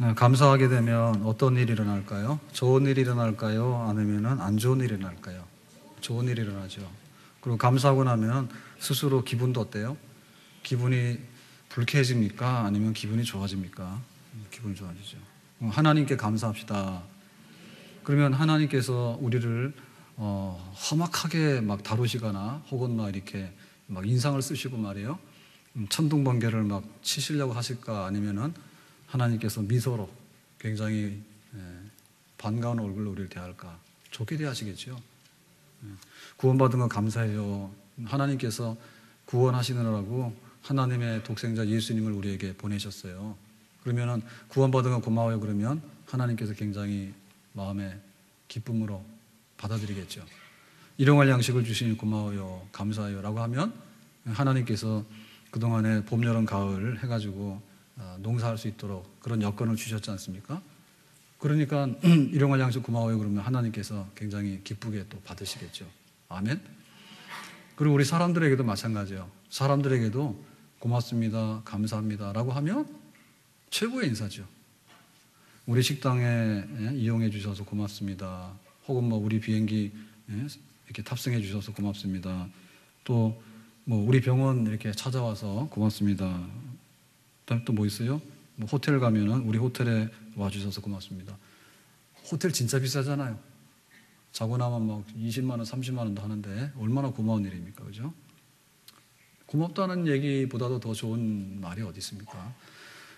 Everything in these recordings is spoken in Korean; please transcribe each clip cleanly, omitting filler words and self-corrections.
네, 감사하게 되면 어떤 일이 일어날까요? 좋은 일이 일어날까요? 아니면 안 좋은 일이 일어날까요? 좋은 일이 일어나죠. 그리고 감사하고 나면 스스로 기분도 어때요? 기분이 불쾌해집니까? 아니면 기분이 좋아집니까? 기분이 좋아지죠. 하나님께 감사합시다. 그러면 하나님께서 우리를 험악하게 막 다루시거나 혹은 막 이렇게 막 인상을 쓰시고 말이에요. 천둥번개를 막 치시려고 하실까? 아니면은 하나님께서 미소로 굉장히 반가운 얼굴로 우리를 대할까? 좋게 대하시겠죠. 구원받은 건 감사해요. 하나님께서 구원하시느라고 하나님의 독생자 예수님을 우리에게 보내셨어요. 그러면은 구원받은 건 고마워요. 그러면 하나님께서 굉장히 마음에 기쁨으로 받아들이겠죠. 일용할 양식을 주시니 고마워요. 감사해요. 라고 하면 하나님께서 그동안에 봄, 여름, 가을 해가지고 농사할 수 있도록 그런 여건을 주셨지 않습니까? 그러니까 일용할 양식 고마워요. 그러면 하나님께서 굉장히 기쁘게 또 받으시겠죠. 아멘. 그리고 우리 사람들에게도 마찬가지예요. 사람들에게도 고맙습니다, 감사합니다 라고 하면 최고의 인사죠. 우리 식당에 이용해 주셔서 고맙습니다. 혹은 뭐 우리 비행기 이렇게 탑승해 주셔서 고맙습니다. 또 뭐 우리 병원 이렇게 찾아와서 고맙습니다. 그다음에 또 뭐 있어요? 뭐 호텔 가면은 우리 호텔에 와 주셔서 고맙습니다. 호텔 진짜 비싸잖아요. 자고 나면 막 20만 원, 30만 원도 하는데 얼마나 고마운 일입니까? 그죠? 고맙다는 얘기보다도 더 좋은 말이 어디 있습니까?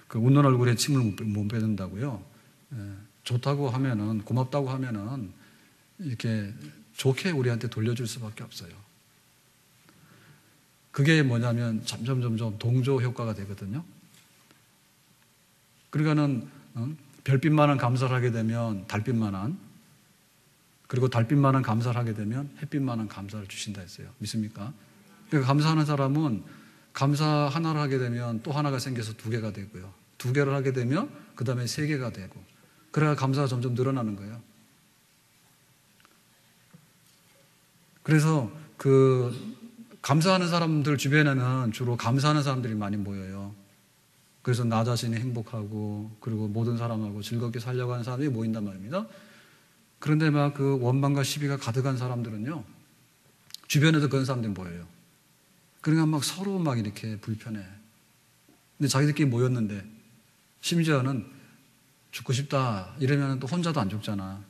그 웃는 얼굴에 침을 못 빼는다고요. 좋다고 하면은, 고맙다고 하면은 이렇게 좋게 우리한테 돌려줄 수밖에 없어요. 그게 뭐냐면 점점 동조 효과가 되거든요. 그러니까는 별빛만한 감사를 하게 되면 달빛만한, 그리고 달빛만한 감사를 하게 되면 햇빛만한 감사를 주신다 했어요. 믿습니까? 그러니까 감사하는 사람은 감사 하나를 하게 되면 또 하나가 생겨서 두 개가 되고요. 두 개를 하게 되면 그 다음에 세 개가 되고, 그래야 감사가 점점 늘어나는 거예요. 그래서 감사하는 사람들 주변에는 주로 감사하는 사람들이 많이 모여요. 그래서 나 자신이 행복하고 그리고 모든 사람하고 즐겁게 살려고 하는 사람들이 모인단 말입니다. 그런데 막 그 원망과 시비가 가득한 사람들은요, 주변에도 그런 사람들이 모여요. 그러니까 막 서로 막 이렇게 불편해. 근데 자기들끼리 모였는데 심지어는 죽고 싶다 이러면 또 혼자도 안 죽잖아.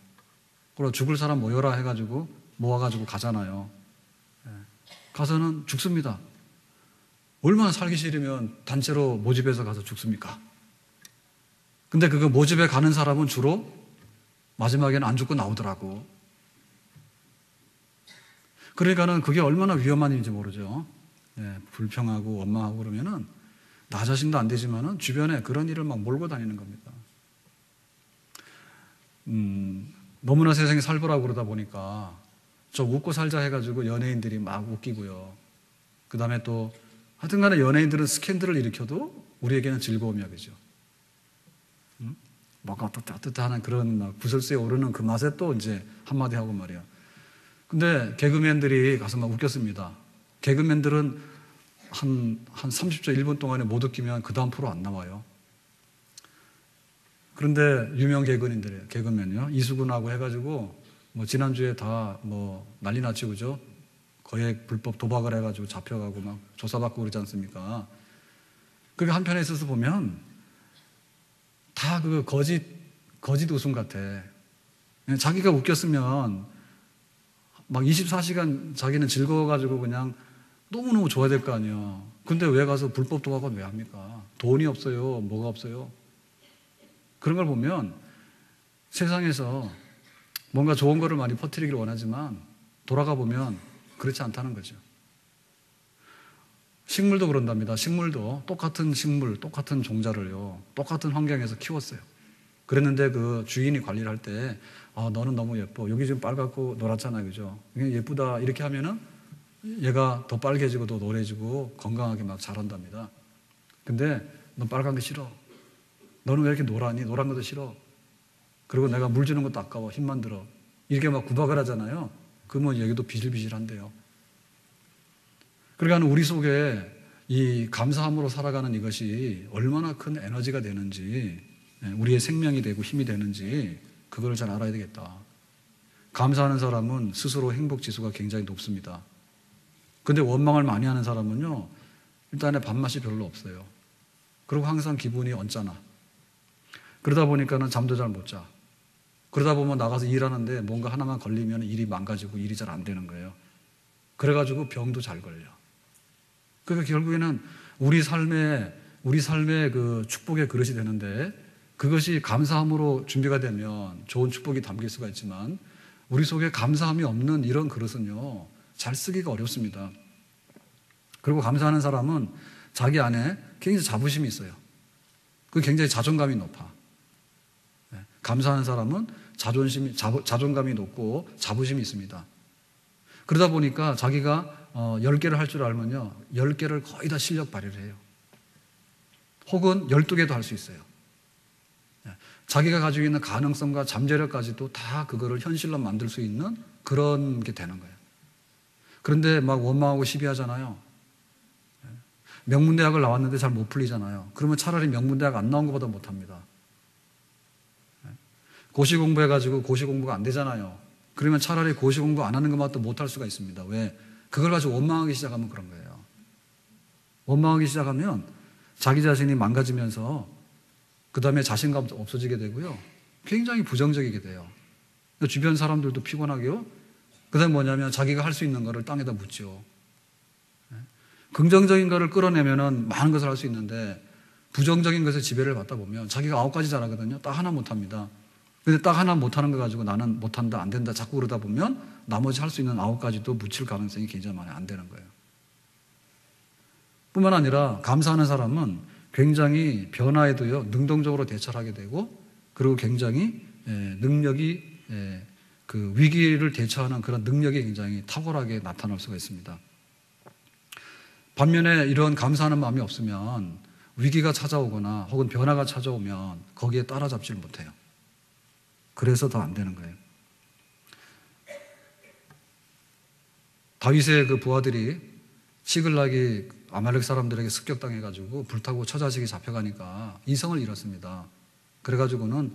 그리고 죽을 사람 모여라 해가지고 모아가지고 가잖아요. 가서는 죽습니다. 얼마나 살기 싫으면 단체로 모집해서 가서 죽습니까? 근데 그거 모집에 가는 사람은 주로 마지막에는 안 죽고 나오더라고. 그러니까는 그게 얼마나 위험한 일인지 모르죠. 불평하고 원망하고 그러면은 나 자신도 안 되지만은 주변에 그런 일을 막 몰고 다니는 겁니다. 너무나 세상이 살벌하고 그러다 보니까 좀 웃고 살자 해가지고 연예인들이 막 웃기고요. 그 다음에 또 하여튼 간에 연예인들은 스캔들을 일으켜도 우리에게는 즐거움이야, 그죠? 뭔가 또 따뜻한 그런 막 구설수에 오르는 그 맛에 또 이제 한마디 하고 말이야. 근데 개그맨들이 가서 막 웃겼습니다. 개그맨들은 한 30초, 1분 동안에 못 웃기면 그 다음 프로 안 나와요. 그런데 유명 개그맨들이에요. 개그맨이요. 이수근하고 해가지고 뭐 지난주에 다 뭐 난리 났지, 그죠? 거액 불법 도박을 해가지고 잡혀가고 막 조사받고 그러지 않습니까? 그게 한편에 있어서 보면 다 그 거짓 웃음 같아. 자기가 웃겼으면 막 24시간 자기는 즐거워가지고 그냥 너무너무 좋아야 될 거 아니야. 근데 왜 가서 불법 도박은 왜 합니까? 돈이 없어요. 뭐가 없어요? 그런 걸 보면 세상에서 뭔가 좋은 거를 많이 퍼뜨리기를 원하지만 돌아가 보면 그렇지 않다는 거죠. 식물도 그런답니다. 식물도 똑같은 식물, 똑같은 종자를요, 똑같은 환경에서 키웠어요. 그랬는데 그 주인이 관리를 할 때, 너는 너무 예뻐. 여기 지금 빨갛고 노랗잖아, 그죠? 예쁘다. 이렇게 하면은 얘가 더 빨개지고 더 노래지고 건강하게 막 자란답니다. 근데 넌 빨간 게 싫어. 너는 왜 이렇게 노랗니? 노란 것도 싫어. 그리고 내가 물 주는 것도 아까워. 힘만 들어. 이렇게 막 구박을 하잖아요. 그러면 여기도 비실비실한데요. 그러니까 우리 속에 이 감사함으로 살아가는 이것이 얼마나 큰 에너지가 되는지 우리의 생명이 되고 힘이 되는지 그걸 잘 알아야 되겠다. 감사하는 사람은 스스로 행복 지수가 굉장히 높습니다. 근데 원망을 많이 하는 사람은요, 일단은 밥맛이 별로 없어요. 그리고 항상 기분이 언짢아. 그러다 보니까는 잠도 잘 못 자. 그러다 보면 나가서 일하는데 뭔가 하나만 걸리면 일이 망가지고 일이 잘 안 되는 거예요. 그래가지고 병도 잘 걸려. 그러니까 결국에는 우리 삶의 그 축복의 그릇이 되는데, 그것이 감사함으로 준비가 되면 좋은 축복이 담길 수가 있지만, 우리 속에 감사함이 없는 이런 그릇은요, 잘 쓰기가 어렵습니다. 그리고 감사하는 사람은 자기 안에 굉장히 자부심이 있어요. 그 굉장히 자존감이 높아. 감사하는 사람은 자존감이 높고 자부심이 있습니다. 그러다 보니까 자기가 10개를 할 줄 알면요, 10개를 거의 다 실력 발휘를 해요. 혹은 12개도 할 수 있어요. 자기가 가지고 있는 가능성과 잠재력까지도 다 그거를 현실로 만들 수 있는 그런 게 되는 거예요. 그런데 막 원망하고 시비하잖아요. 명문대학을 나왔는데 잘 못 풀리잖아요. 그러면 차라리 명문대학 안 나온 것보다 못합니다. 고시 공부해가지고 고시 공부가 안 되잖아요. 그러면 차라리 고시 공부 안 하는 것만 또 못할 수가 있습니다. 왜? 그걸 가지고 원망하기 시작하면 그런 거예요. 원망하기 시작하면 자기 자신이 망가지면서 그 다음에 자신감 없어지게 되고요. 굉장히 부정적이게 돼요. 주변 사람들도 피곤하고요. 그 다음에 뭐냐면 자기가 할 수 있는 거를 땅에다 묻죠. 긍정적인 거를 끌어내면은 많은 것을 할 수 있는데, 부정적인 것에 지배를 받다 보면 자기가 9가지 잘하거든요. 딱 하나 못합니다. 근데 딱 하나 못하는 거 가지고 나는 못한다, 안 된다 자꾸 그러다 보면 나머지 할 수 있는 9가지도 묻힐 가능성이 굉장히 많이 안 되는 거예요. 뿐만 아니라 감사하는 사람은 굉장히 변화에도요, 능동적으로 대처를 하게 되고, 그리고 굉장히 능력이, 그 위기를 대처하는 그런 능력이 굉장히 탁월하게 나타날 수가 있습니다. 반면에 이런 감사하는 마음이 없으면 위기가 찾아오거나 혹은 변화가 찾아오면 거기에 따라잡지를 못해요. 그래서 더 안 되는 거예요. 다윗의 그 부하들이 시글락이 아말렉 사람들에게 습격당해가지고 불타고 처자식이 잡혀가니까 이성을 잃었습니다. 그래가지고는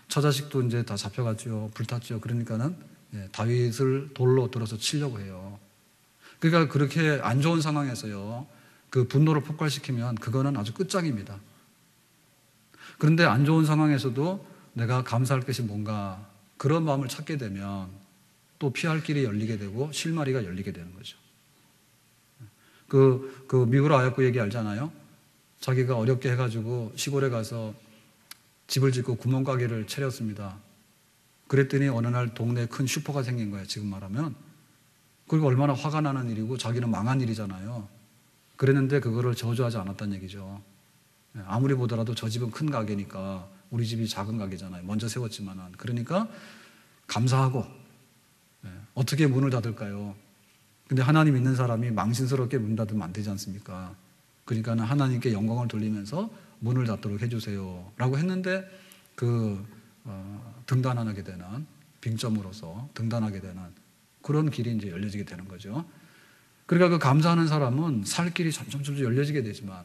처자식도 이제 다 잡혀갔죠. 불탔죠. 그러니까는 다윗을 돌로 들어서 치려고 해요. 그러니까 그렇게 안 좋은 상황에서요, 그 분노를 폭발시키면 그거는 아주 끝장입니다. 그런데 안 좋은 상황에서도 내가 감사할 것이 뭔가 그런 마음을 찾게 되면 또 피할 길이 열리게 되고 실마리가 열리게 되는 거죠. 그 미구라 아야쿠 얘기 알잖아요. 자기가 어렵게 해가지고 시골에 가서 집을 짓고 구멍가게를 차렸습니다. 그랬더니 어느 날 동네에 큰 슈퍼가 생긴 거예요. 지금 말하면. 그리고 얼마나 화가 나는 일이고 자기는 망한 일이잖아요. 그랬는데 그거를 저주하지 않았다는 얘기죠. 아무리 보더라도 저 집은 큰 가게니까 우리 집이 작은 가게잖아요. 먼저 세웠지만은. 그러니까 감사하고 어떻게 문을 닫을까요? 근데 하나님 있는 사람이 망신스럽게 문 닫으면 안 되지 않습니까? 그러니까 하나님께 영광을 돌리면서 문을 닫도록 해주세요 라고 했는데 등단하게 되는, 빙점으로서 등단하게 되는 그런 길이 이제 열려지게 되는 거죠. 그러니까 그 감사하는 사람은 살 길이 점점 열려지게 되지만,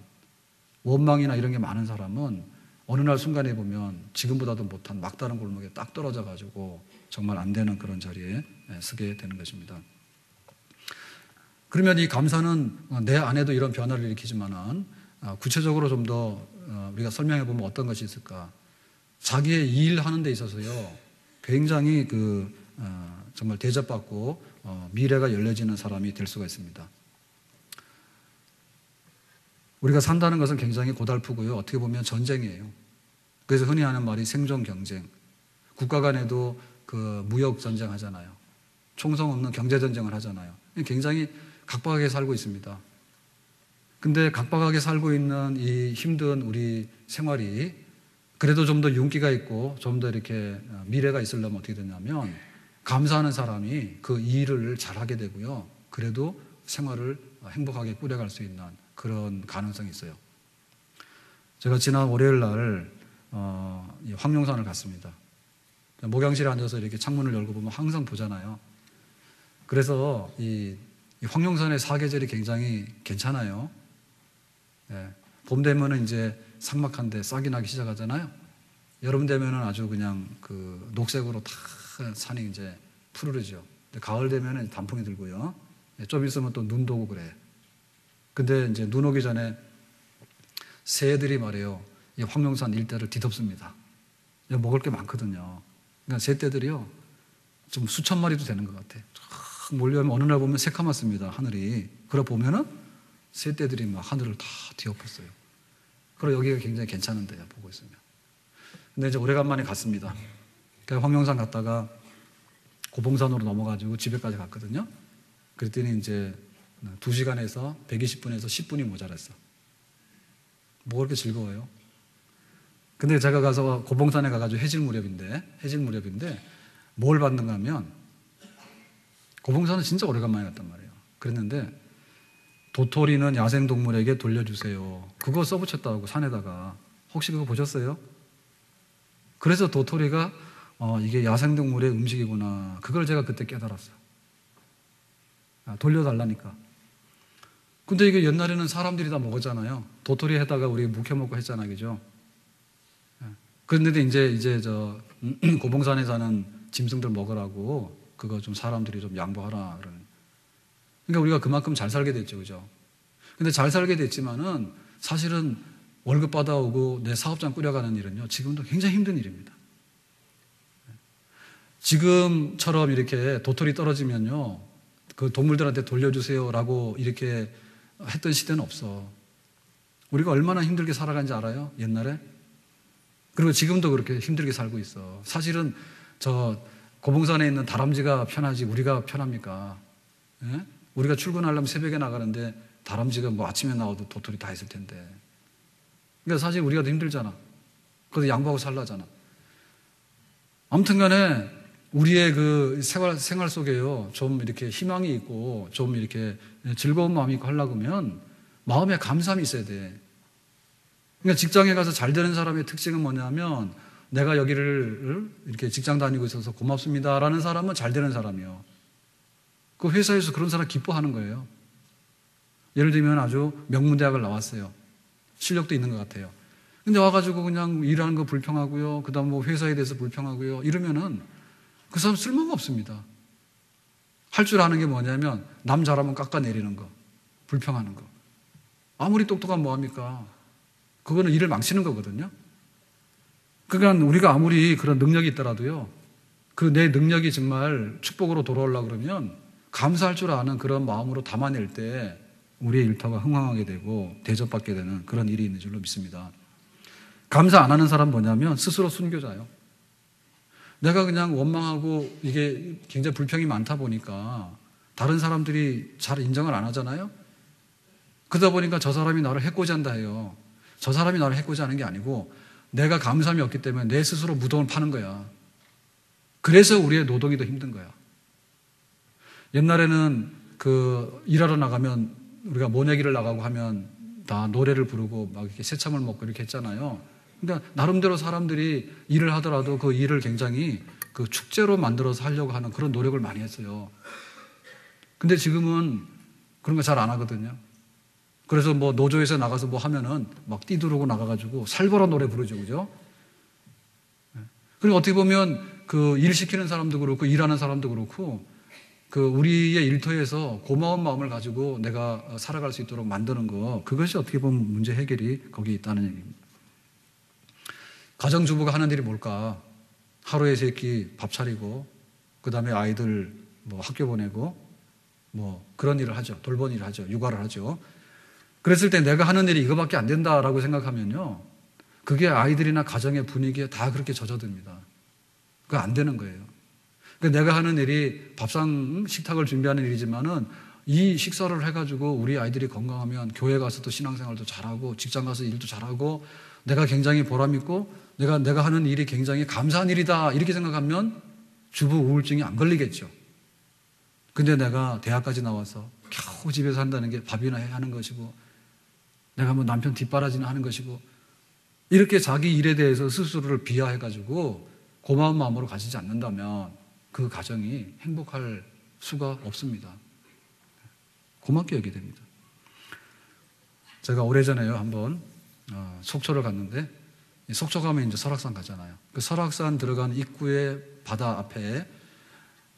원망이나 이런 게 많은 사람은 어느 날 순간에 보면 지금보다도 못한 막다른 골목에 딱 떨어져 가지고 정말 안 되는 그런 자리에 서게 되는 것입니다. 그러면 이 감사는 내 안에도 이런 변화를 일으키지만은 구체적으로 좀 더 우리가 설명해 보면 어떤 것이 있을까? 자기의 일하는 데 있어서요, 굉장히 정말 대접받고 미래가 열려지는 사람이 될 수가 있습니다. 우리가 산다는 것은 굉장히 고달프고요, 어떻게 보면 전쟁이에요. 그래서 흔히 하는 말이 생존 경쟁. 국가 간에도 그 무역 전쟁 하잖아요. 총성 없는 경제 전쟁을 하잖아요. 굉장히 각박하게 살고 있습니다. 근데 각박하게 살고 있는 이 힘든 우리 생활이 그래도 좀 더 윤기가 있고 좀 더 이렇게 미래가 있으려면 어떻게 되냐면, 감사하는 사람이 그 일을 잘하게 되고요, 그래도 생활을 행복하게 꾸려갈 수 있는 그런 가능성이 있어요. 제가 지난 월요일 날 황룡산을 갔습니다. 목양실에 앉아서 이렇게 창문을 열고 보면 항상 보잖아요. 그래서 이 황룡산의 사계절이 굉장히 괜찮아요. 봄 되면은 이제 삭막한데 싹이 나기 시작하잖아요. 여름 되면은 아주 그냥 그 녹색으로 다 산이 이제 푸르르죠. 근데 가을 되면은 단풍이 들고요. 좀 있으면 또 눈도 오고 그래. 근데 이제 눈 오기 전에 새들이 말이에요. 이 황룡산 일대를 뒤덮습니다. 먹을 게 많거든요. 그러니까 새떼들이요. 좀 수천 마리도 되는 것 같아. 쫙 몰려오면 어느 날 보면 새카맣습니다. 하늘이. 그러 보면은 새떼들이 막 하늘을 다 뒤엎었어요. 그리고 여기가 굉장히 괜찮은데요. 보고 있으면. 근데 이제 오래간만에 갔습니다. 그래서 황룡산 갔다가 고봉산으로 넘어가지고 집에까지 갔거든요. 그랬더니 이제 2시간에서 120분에서 10분이 모자랐어. 뭐가 그렇게 즐거워요? 근데 제가 가서 고봉산에 가가지고 해질 무렵인데 뭘 받는가 하면 고봉산은 진짜 오래간만에 갔단 말이에요. 그랬는데 도토리는 야생동물에게 돌려주세요. 그거 써붙였다고 산에다가. 혹시 그거 보셨어요? 그래서 도토리가 이게 야생동물의 음식이구나. 그걸 제가 그때 깨달았어요. 돌려달라니까. 근데 이게 옛날에는 사람들이 다 먹었잖아요. 도토리 해다가 우리 묵혀먹고 했잖아요. 그죠? 그런데 이제 저 고봉산에 사는 짐승들 먹으라고 그거 좀 사람들이 좀 양보하라 그러는. 그러니까 우리가 그만큼 잘 살게 됐죠. 그죠? 근데 잘 살게 됐지만은 사실은 월급 받아오고 내 사업장 꾸려가는 일은요, 지금도 굉장히 힘든 일입니다. 지금처럼 이렇게 도토리 떨어지면요, 그 동물들한테 돌려주세요라고 이렇게 했던 시대는 없어. 우리가 얼마나 힘들게 살아간지 알아요? 옛날에? 그리고 지금도 그렇게 힘들게 살고 있어. 사실은 저 고봉산에 있는 다람쥐가 편하지 우리가 편합니까? 예? 우리가 출근하려면 새벽에 나가는데 다람쥐가 뭐 아침에 나와도 도토리 다 있을 텐데. 그러니까 사실 우리가 더 힘들잖아. 그래도 양보하고 살라잖아. 아무튼 간에 우리의 그 생활 속에요, 좀 이렇게 희망이 있고 좀 이렇게 즐거운 마음이 있고 하려고 하면 마음에 감사함이 있어야 돼. 그러니까 직장에 가서 잘 되는 사람의 특징은 뭐냐면 내가 여기를 이렇게 직장 다니고 있어서 고맙습니다라는 사람은 잘 되는 사람이요. 그 회사에서 그런 사람 기뻐하는 거예요. 예를 들면 아주 명문대학을 나왔어요. 실력도 있는 것 같아요. 근데 와가지고 그냥 일하는 거 불평하고요. 그 다음 뭐 회사에 대해서 불평하고요. 이러면은 그 사람 쓸모가 없습니다. 할 줄 아는 게 뭐냐면 남 잘하면 깎아내리는 거, 불평하는 거. 아무리 똑똑하면 뭐합니까? 그거는 일을 망치는 거거든요. 그러니까 우리가 아무리 그런 능력이 있더라도요, 그 내 능력이 정말 축복으로 돌아오려고 그러면 감사할 줄 아는 그런 마음으로 담아낼 때 우리의 일터가 흥황하게 되고 대접받게 되는 그런 일이 있는 줄로 믿습니다. 감사 안 하는 사람 뭐냐면 스스로 순교자예요. 내가 그냥 원망하고 이게 굉장히 불평이 많다 보니까 다른 사람들이 잘 인정을 안 하잖아요. 그러다 보니까 저 사람이 나를 해코지한다 해요. 저 사람이 나를 해코지하는 게 아니고 내가 감사함이 없기 때문에 내 스스로 무덤을 파는 거야. 그래서 우리의 노동이 더 힘든 거야. 옛날에는 그 일하러 나가면 우리가 모내기를 나가고 하면 다 노래를 부르고 막 이렇게 새참을 먹고 이렇게 했잖아요. 그러니까 나름대로 사람들이 일을 하더라도 그 일을 굉장히 그 축제로 만들어서 하려고 하는 그런 노력을 많이 했어요. 근데 지금은 그런 거 잘 안 하거든요. 그래서 뭐 노조에서 나가서 뭐 하면은 막 뛰두르고 나가가지고 살벌한 노래 부르죠, 그죠? 그리고 어떻게 보면 그 일 시키는 사람도 그렇고 일하는 사람도 그렇고 그 우리의 일터에서 고마운 마음을 가지고 내가 살아갈 수 있도록 만드는 거, 그것이 어떻게 보면 문제 해결이 거기에 있다는 얘기입니다. 가정주부가 하는 일이 뭘까? 하루에 3끼 밥 차리고 그 다음에 아이들 뭐 학교 보내고 뭐 그런 일을 하죠. 돌본 일을 하죠. 육아를 하죠. 그랬을 때 내가 하는 일이 이거밖에 안 된다라고 생각하면요, 그게 아이들이나 가정의 분위기에 다 그렇게 젖어듭니다. 그거 안 되는 거예요. 그러니까 내가 하는 일이 밥상 식탁을 준비하는 일이지만은 이 식사를 해가지고 우리 아이들이 건강하면 교회 가서도 신앙생활도 잘하고 직장 가서 일도 잘하고 내가 굉장히 보람있고 내가 하는 일이 굉장히 감사한 일이다 이렇게 생각하면 주부 우울증이 안 걸리겠죠. 근데 내가 대학까지 나와서 겨우 집에서 한다는 게 밥이나 해야 하는 것이고 내가 뭐 남편 뒷바라지나 하는 것이고 이렇게 자기 일에 대해서 스스로를 비하해가지고 고마운 마음으로 가지지 않는다면 그 가정이 행복할 수가 없습니다. 고맙게 여기게 됩니다. 제가 오래전에요 한번 속초를 갔는데 속초 가면 이제 설악산 가잖아요. 그 설악산 들어간 입구의 바다 앞에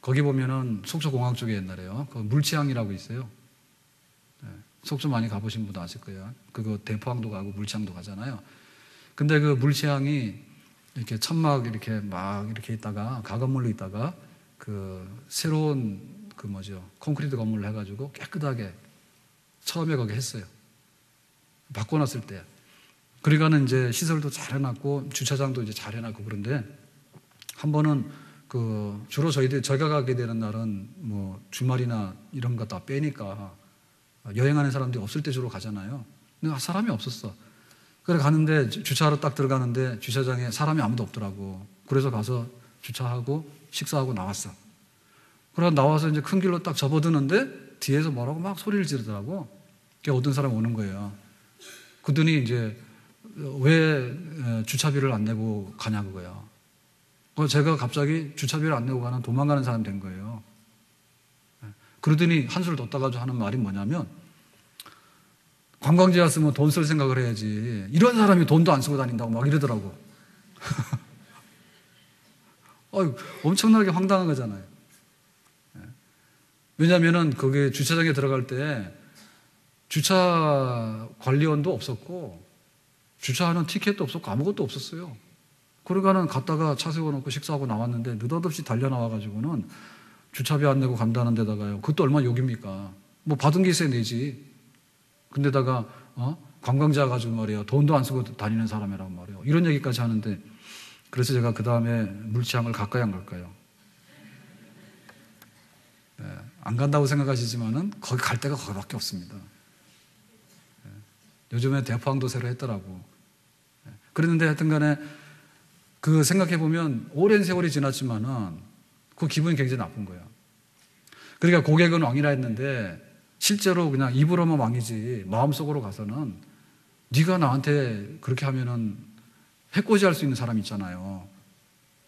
거기 보면은 속초공항 쪽에 옛날에요. 그 물치항이라고 있어요. 속초 많이 가보신 분도 아실 거예요. 그거 대포항도 가고 물치항도 가잖아요. 근데 그 물치항이 이렇게 천막 이렇게 막 이렇게 있다가 가건물로 있다가 그 새로운 그 뭐죠 콘크리트 건물을 해가지고 깨끗하게 처음에 거기 했어요. 바꿔놨을 때. 그러니까는 이제 시설도 잘 해놨고 주차장도 이제 잘 해놨고 그런데 한 번은 그 주로 저희가 가게 되는 날은 뭐 주말이나 이런 거 다 빼니까 여행하는 사람들이 없을 때 주로 가잖아요. 근데 사람이 없었어. 그래 가는데 주차하러 딱 들어가는데 주차장에 사람이 아무도 없더라고. 그래서 가서 주차하고 식사하고 나왔어. 그러고 나와서 이제 큰 길로 딱 접어드는데 뒤에서 뭐라고 막 소리를 지르더라고. 그게 어떤 사람이 오는 거예요. 그러더니 이제 왜 주차비를 안 내고 가냐 그거야. 제가 갑자기 주차비를 안 내고 가는 도망가는 사람이 된 거예요. 그러더니 한술 더 따가지고 하는 말이 뭐냐면 관광지 왔으면 돈 쓸 생각을 해야지. 이런 사람이 돈도 안 쓰고 다닌다고 막 이러더라고. 엄청나게 황당한 거잖아요. 왜냐하면은 거기 주차장에 들어갈 때 주차 관리원도 없었고 주차하는 티켓도 없었고 아무것도 없었어요. 그러니까는 갔다가 차 세워놓고 식사하고 나왔는데 느닷없이 달려나와가지고는 주차비 안 내고 간다는 데다가요. 그것도 얼마나 욕입니까? 뭐 받은 게 있어야 내지. 근데다가 관광지와 가지고 말이에요. 돈도 안 쓰고 다니는 사람이라고 말이에요. 이런 얘기까지 하는데 그래서 제가 그 다음에 물치항을 갈까요 안 갈까요? 네, 안 간다고 생각하시지만은 거기 갈 데가 거기밖에 없습니다. 네, 요즘에 대포항도 새로 했더라고. 네, 그랬는데 하여튼 간에 그 생각해보면 오랜 세월이 지났지만은 그 기분이 굉장히 나쁜 거예요. 그러니까 고객은 왕이라 했는데 실제로 그냥 입으로만 왕이지 마음속으로 가서는 네가 나한테 그렇게 하면은 해코지할 수 있는 사람이 있잖아요.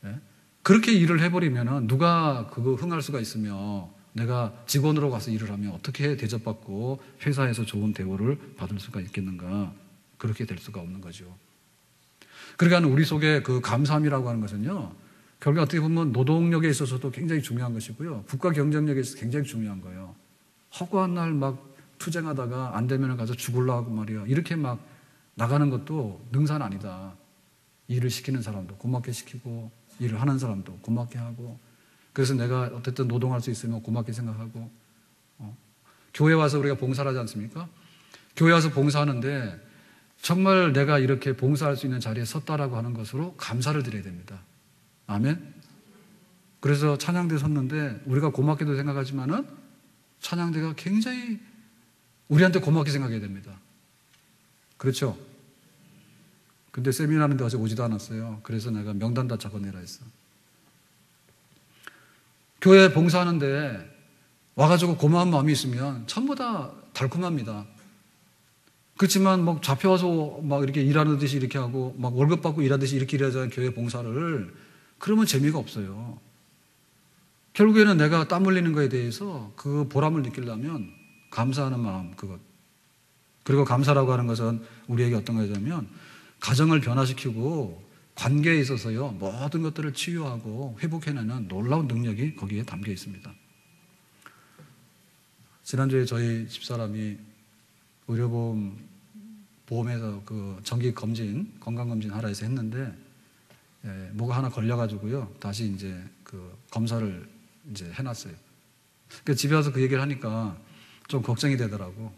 네? 그렇게 일을 해버리면은 누가 그거 흥할 수가 있으며 내가 직원으로 가서 일을 하면 어떻게 대접받고 회사에서 좋은 대우를 받을 수가 있겠는가. 그렇게 될 수가 없는 거죠. 그러니까 우리 속에 그 감사함이라고 하는 것은요, 결국 어떻게 보면 노동력에 있어서도 굉장히 중요한 것이고요, 국가 경쟁력에 있어서 굉장히 중요한 거예요. 허구한 날 막 투쟁하다가 안 되면 가서 죽으려고 하고 말이야. 이렇게 막 나가는 것도 능사는 아니다. 일을 시키는 사람도 고맙게 시키고, 일을 하는 사람도 고맙게 하고, 그래서 내가 어쨌든 노동할 수 있으면 고맙게 생각하고, 교회 와서 우리가 봉사를 하지 않습니까? 교회 와서 봉사하는데 정말 내가 이렇게 봉사할 수 있는 자리에 섰다라고 하는 것으로 감사를 드려야 됩니다. 아멘? 그래서 찬양대 섰는데 우리가 고맙게도 생각하지만은 찬양대가 굉장히 우리한테 고맙게 생각해야 됩니다. 그렇죠? 근데 세미나하는데 어제 오지도 않았어요. 그래서 내가 명단 다 적어내라 했어. 교회 봉사하는데 와가지고 고마운 마음이 있으면 전부 다 달콤합니다. 그렇지만 막 잡혀와서 막 이렇게 일하는 듯이 이렇게 하고 막 월급 받고 일하듯이 이렇게 일하자는 교회 봉사를 그러면 재미가 없어요. 결국에는 내가 땀 흘리는 거에 대해서 그 보람을 느끼려면 감사하는 마음, 그것. 그리고 감사라고 하는 것은 우리에게 어떤 거냐면 가정을 변화시키고 관계에 있어서요, 모든 것들을 치유하고 회복해내는 놀라운 능력이 거기에 담겨 있습니다. 지난주에 저희 집사람이 의료보험에서 그 정기 검진, 건강검진 하라 해서 했는데, 뭐가 하나 걸려가지고요, 다시 이제 그 검사를 이제 해놨어요. 그러니까 집에 와서 그 얘기를 하니까 좀 걱정이 되더라고.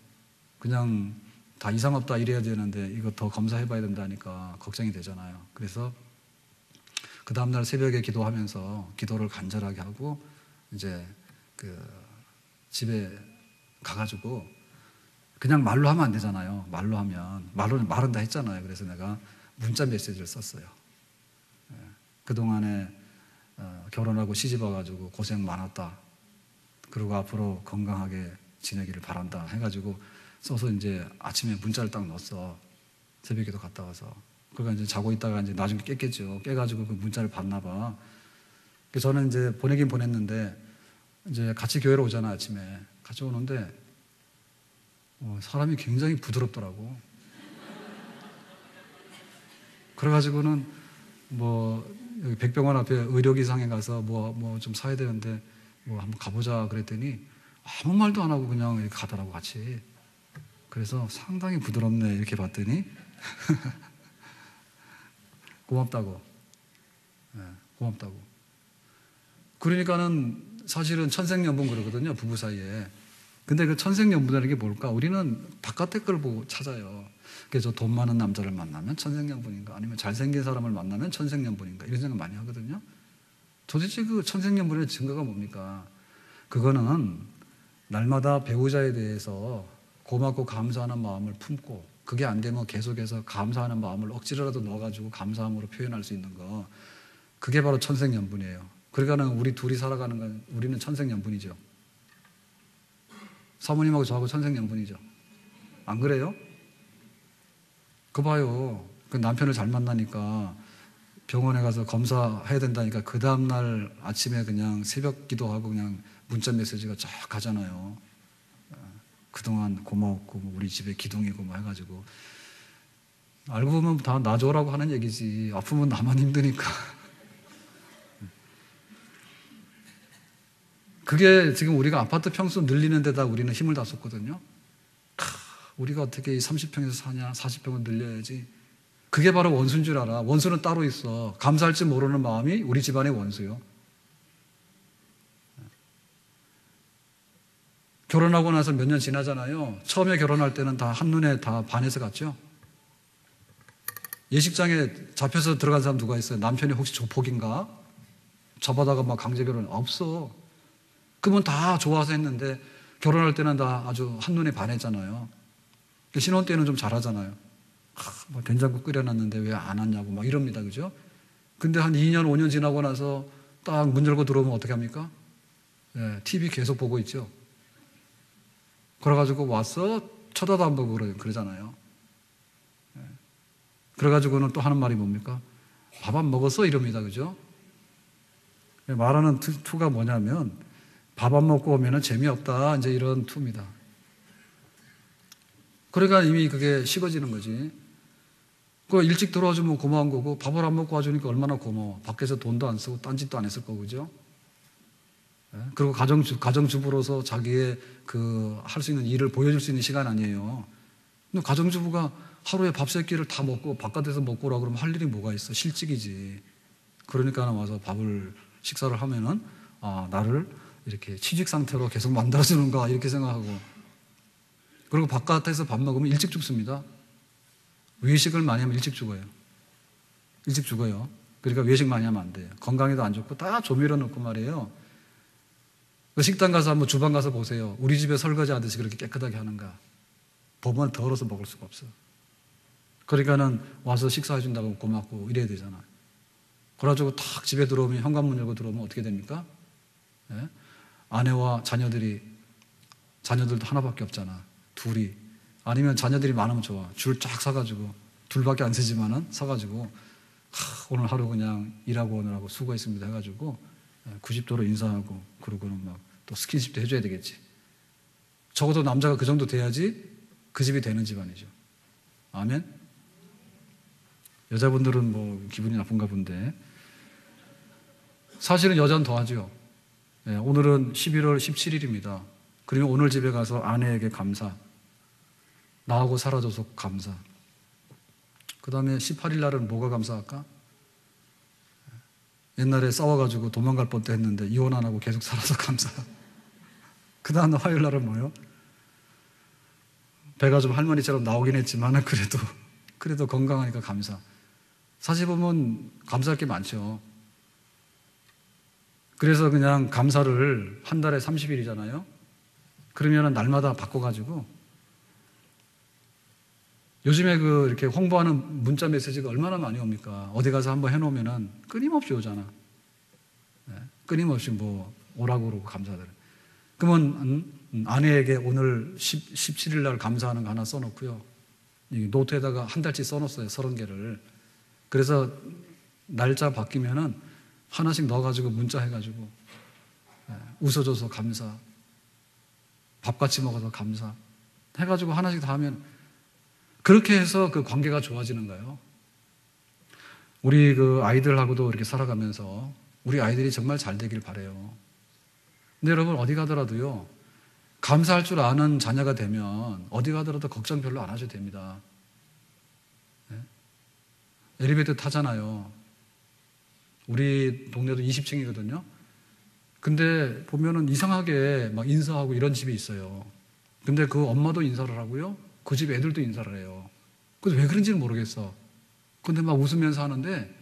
그냥 다 이상 없다 이래야 되는데 이거 더 검사해봐야 된다니까 걱정이 되잖아요. 그래서 그 다음날 새벽에 기도하면서 기도를 간절하게 하고 이제 그 집에 가가지고 그냥 말로 하면 안 되잖아요. 말로 하면 말은 다 했잖아요. 그래서 내가 문자 메시지를 썼어요. 그동안에 결혼하고 시집 와가지고 고생 많았다. 그리고 앞으로 건강하게 지내기를 바란다 해가지고 써서 이제 아침에 문자를 딱 넣었어. 새벽에도 갔다 와서. 그러니까 이제 자고 있다가 이제 나중에 깼겠죠. 깨가지고 그 문자를 봤나 봐. 그래서 저는 이제 보내긴 보냈는데 이제 같이 교회로 오잖아, 아침에. 같이 오는데 사람이 굉장히 부드럽더라고. 그래가지고는 뭐 여기 백병원 앞에 의료기상에 가서 뭐 좀 사야 되는데 뭐 한번 가보자 그랬더니 아무 말도 안 하고 그냥 이렇게 가더라고 같이. 그래서 상당히 부드럽네 이렇게 봤더니 고맙다고. 네, 고맙다고. 그러니까는 사실은 천생연분 그러거든요, 부부 사이에. 근데 그 천생연분이라는 게 뭘까? 우리는 바깥의 걸 보고 찾아요. 그래서 돈 많은 남자를 만나면 천생연분인가? 아니면 잘생긴 사람을 만나면 천생연분인가? 이런 생각 많이 하거든요. 도대체 그 천생연분의 증거가 뭡니까? 그거는 날마다 배우자에 대해서 고맙고 감사하는 마음을 품고, 그게 안 되면 계속해서 감사하는 마음을 억지로라도 넣어가지고 감사함으로 표현할 수 있는 거, 그게 바로 천생연분이에요. 그러니까는 우리 둘이 살아가는 건 우리는 천생연분이죠. 사모님하고 저하고 천생연분이죠. 안 그래요? 그거 봐요. 그 남편을 잘 만나니까 병원에 가서 검사해야 된다니까 그 다음날 아침에 그냥 새벽 기도하고 그냥 문자 메시지가 쫙 가잖아요. 그동안 고마웠고 뭐 우리 집에 기둥이고 뭐 해가지고. 알고 보면 다 나 좋으라고 하는 얘기지. 아프면 나만 힘드니까. 그게 지금 우리가 아파트 평수 늘리는 데다 우리는 힘을 다 쏟거든요. 우리가 어떻게 30평에서 사냐, 40평을 늘려야지. 그게 바로 원수인 줄 알아. 원수는 따로 있어. 감사할 줄 모르는 마음이 우리 집안의 원수요. 결혼하고 나서 몇 년 지나잖아요. 처음에 결혼할 때는 다 한눈에 다 반해서 갔죠. 예식장에 잡혀서 들어간 사람 누가 있어요? 남편이 혹시 조폭인가? 잡아다가 막 강제 결혼 없어. 그분 다 좋아서 했는데 결혼할 때는 다 아주 한눈에 반했잖아요. 신혼 때는 좀 잘하잖아요. 뭐 된장국 끓여놨는데 왜 안 왔냐고 막 이럽니다. 그죠? 근데 한 2년, 5년 지나고 나서 딱 문 열고 들어오면 어떻게 합니까? 예, TV 계속 보고 있죠. 그래가지고 와서 쳐다도 안 보고 그러잖아요. 예. 그래가지고는 또 하는 말이 뭡니까? 밥 안 먹었어? 이럽니다. 그죠? 말하는 투가 뭐냐면 밥 안 먹고 오면 재미없다. 이제 이런 투입니다. 그러니까 이미 그게 식어지는 거지. 그 일찍 들어와주면 고마운 거고 밥을 안 먹고 와주니까 얼마나 고마워. 밖에서 돈도 안 쓰고 딴짓도 안 했을 거고, 그죠? 그리고 가정주부로서 자기의 그 할 수 있는 일을 보여줄 수 있는 시간 아니에요. 근데 가정주부가 하루에 밥 세 끼를 다 먹고 바깥에서 먹고 오라 그러면 할 일이 뭐가 있어? 실직이지. 그러니까 와서 식사를 하면은 아, 나를 이렇게 취직 상태로 계속 만들어주는가 이렇게 생각하고. 그리고 바깥에서 밥 먹으면 일찍 죽습니다. 외식을 많이 하면 일찍 죽어요. 일찍 죽어요. 그러니까 외식 많이 하면 안 돼요. 건강에도 안 좋고 다 조미료 넣고 말이에요. 그 식당 가서 한번 주방 가서 보세요. 우리 집에 설거지 하듯이 그렇게 깨끗하게 하는가. 보면 더러워서 먹을 수가 없어. 그러니까는 와서 식사해 준다고 고맙고 이래야 되잖아. 그래가지고 탁 집에 들어오면 현관문 열고 들어오면 어떻게 됩니까? 예? 아내와 자녀들도 하나밖에 없잖아. 둘이. 아니면 자녀들이 많으면 좋아. 줄 쫙 서가지고 둘밖에 안 세지만은 서가지고 오늘 하루 그냥 일하고 오느라고 수고했습니다 해가지고 90도로 인사하고 그러고는 막 또 스킨십도 해줘야 되겠지. 적어도 남자가 그 정도 돼야지 그 집이 되는 집안이죠. 아멘? 여자분들은 뭐 기분이 나쁜가 본데 사실은 여자는 더하죠. 네, 오늘은 11월 17일입니다. 그리고 오늘 집에 가서 아내에게 감사, 나하고 살아줘서 감사. 그 다음에 18일 날은 뭐가 감사할까? 옛날에 싸워가지고 도망갈 뻔도 했는데 이혼 안 하고 계속 살아서 감사. 그 다음 화요일 날은 뭐예요? 배가 좀 할머니처럼 나오긴 했지만 그래도 건강하니까 감사. 사실 보면 감사할 게 많죠. 그래서 그냥 감사를 한 달에 30일이잖아요. 그러면 날마다 바꿔가지고 요즘에 이렇게 홍보하는 문자 메시지가 얼마나 많이 옵니까? 어디 가서 한번 해놓으면은 끊임없이 오잖아. 네, 끊임없이 뭐 오라고 그러고 감사들. 그러면 아내에게 오늘 17일 날 감사하는 거 하나 써놓고요. 노트에다가 한 달치 써놓았어요. 30개를. 그래서 날짜 바뀌면은 하나씩 넣어가지고 문자 해가지고 웃어줘서 감사, 밥 같이 먹어서 감사 해가지고 하나씩 다 하면 그렇게 해서 그 관계가 좋아지는 거예요. 우리 그 아이들하고도 이렇게 살아가면서 우리 아이들이 정말 잘 되길 바라요. 근데 여러분 어디 가더라도요, 감사할 줄 아는 자녀가 되면 어디 가더라도 걱정 별로 안 하셔도 됩니다. 네? 엘리베이터 타잖아요. 우리 동네도 20층이거든요. 근데 보면은 이상하게 막 인사하고 이런 집이 있어요. 근데 그 엄마도 인사를 하고요, 그 집 애들도 인사를 해요. 그래서 왜 그런지는 모르겠어. 근데 막 웃으면서 하는데